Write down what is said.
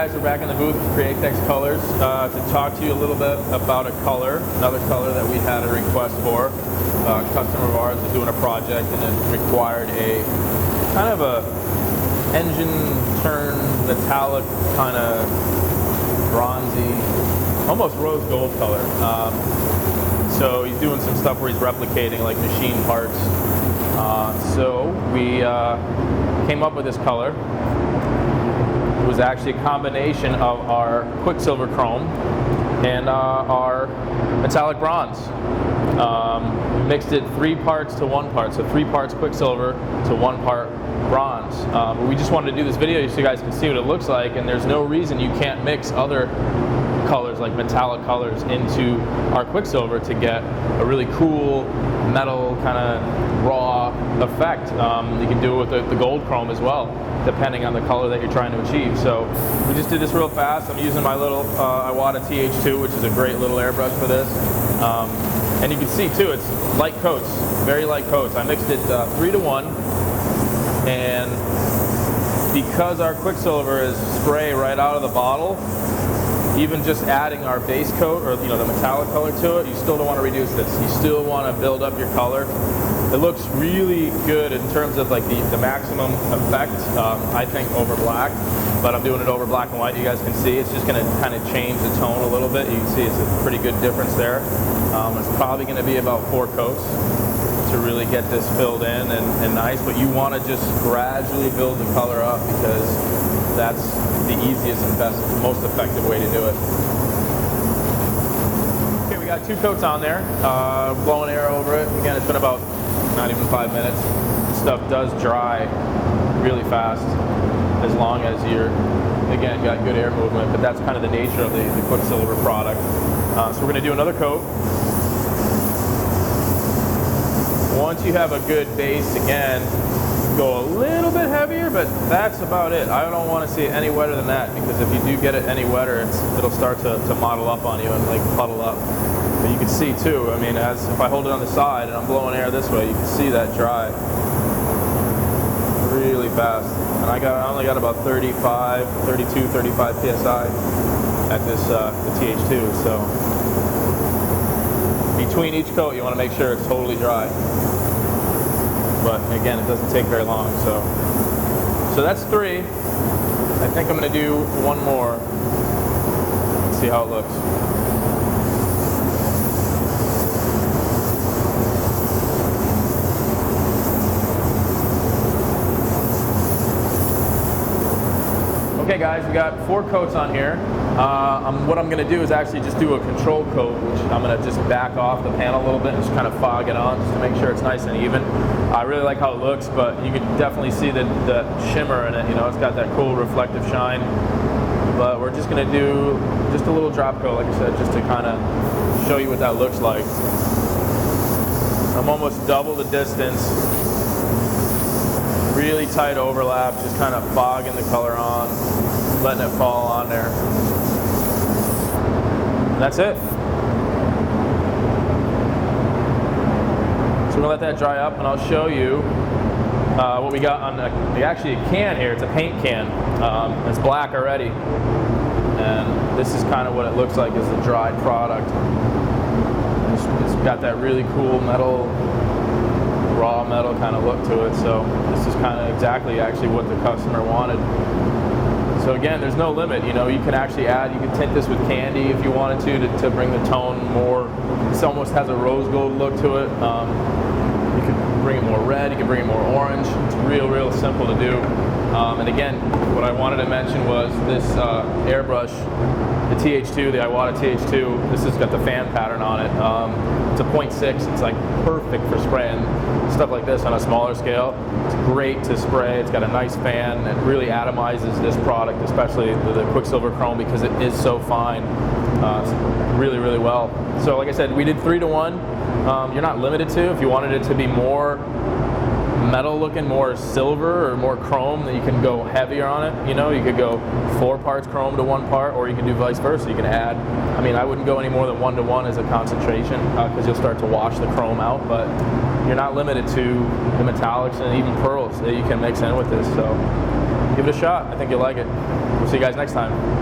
guys, we're back in the booth with Createx Colors to talk to you a little bit about a color, another color that we had a request for. A customer of ours was doing a project and it required a kind of a engine turn metallic kind of bronzy, almost rose gold color. So he's doing some stuff where he's replicating like machine parts. So we came up with this color. It was actually a combination of our Quicksilver Chrome and our metallic bronze. Mixed it 3 parts to 1 part, so 3 parts Quicksilver to 1 part bronze. But we just wanted to do this video so you guys can see what it looks like, and there's no reason you can't mix other colors like metallic colors into our Quicksilver to get a really cool metal kind of raw effect. You can do it with the gold chrome as well, depending on the color that you're trying to achieve. So we just did this real fast. I'm using my little Iwata TH2, which is a great little airbrush for this. And you can see too, it's light coats, very light coats. I mixed it 3 to 1, and because our Quicksilver is spray right out of the bottle, even just adding our base coat or the metallic color to it, you still don't want to reduce this. You still want to build up your color. It looks really good in terms of like the maximum effect, I think, over black, but I'm doing it over black and white. You guys can see it's just going to kind of change the tone a little bit. You can see it's a pretty good difference there. It's probably going to be about 4 coats to really get this filled in and nice, but you want to just gradually build the color up because that's the easiest and best, most effective way to do it. Okay, we got 2 coats on there, blowing air over it. Again, it's been about not even 5 minutes. This stuff does dry really fast as long as you're, again, got good air movement, but that's kind of the nature of the Quicksilver product. So we're going to do another coat. Once you have a good base, again, go a little bit heavier, but that's about it. I don't want to see it any wetter than that, because if you do get it any wetter, it'll start to model up on you and like puddle up. But you can see too, I mean, as if I hold it on the side and I'm blowing air this way, you can see that dry really fast. And I only got about 32, 35 PSI at this the TH2. So between each coat, you want to make sure it's totally dry. But again, it doesn't take very long. So that's 3. I think I'm going to do 1 more. Let's see how it looks. Okay guys, we got 4 coats on here. What I'm going to do is actually just do a control coat, which I'm going to just back off the panel a little bit and just kind of fog it on just to make sure it's nice and even. I really like how it looks, but you can definitely see the shimmer in it. It's got that cool reflective shine. But we're just going to do just a little drop coat, like I said, just to kind of show you what that looks like. I'm almost double the distance. Really tight overlap, just kind of fogging the color on, letting it fall on there. And that's it. So we're gonna let that dry up, and I'll show you what we got on actually a can here. It's a paint can. It's black already, and this is kind of what it looks like as the dried product. It's got that really cool metal, raw metal kind of look to it. So this is kind of exactly actually what the customer wanted. So again, there's no limit. You can actually add, you can tint this with candy if you wanted to bring the tone more. This almost has a rose gold look to it. You can bring it more red, you can bring it more orange. It's real simple to do. And again, what I wanted to mention was this airbrush, the TH2, the Iwata TH2. This has got the fan pattern on it. It's a 0.6. It's like perfect for spraying stuff like this on a smaller scale. It's great to spray. It's got a nice fan. It really atomizes this product, especially the Quicksilver Chrome, because it is so fine. Really well. So like I said, we did 3 to 1. You're not limited to. If you wanted it to be more metal looking, more silver or more chrome, then you can go heavier on it. You could go 4 parts chrome to 1 part, or you can do vice versa. You can add, I wouldn't go any more than 1 to 1 as a concentration, because you'll start to wash the chrome out, but you're not limited to the metallics and even pearls that you can mix in with this. So give it a shot. I think you'll like it. We'll see you guys next time.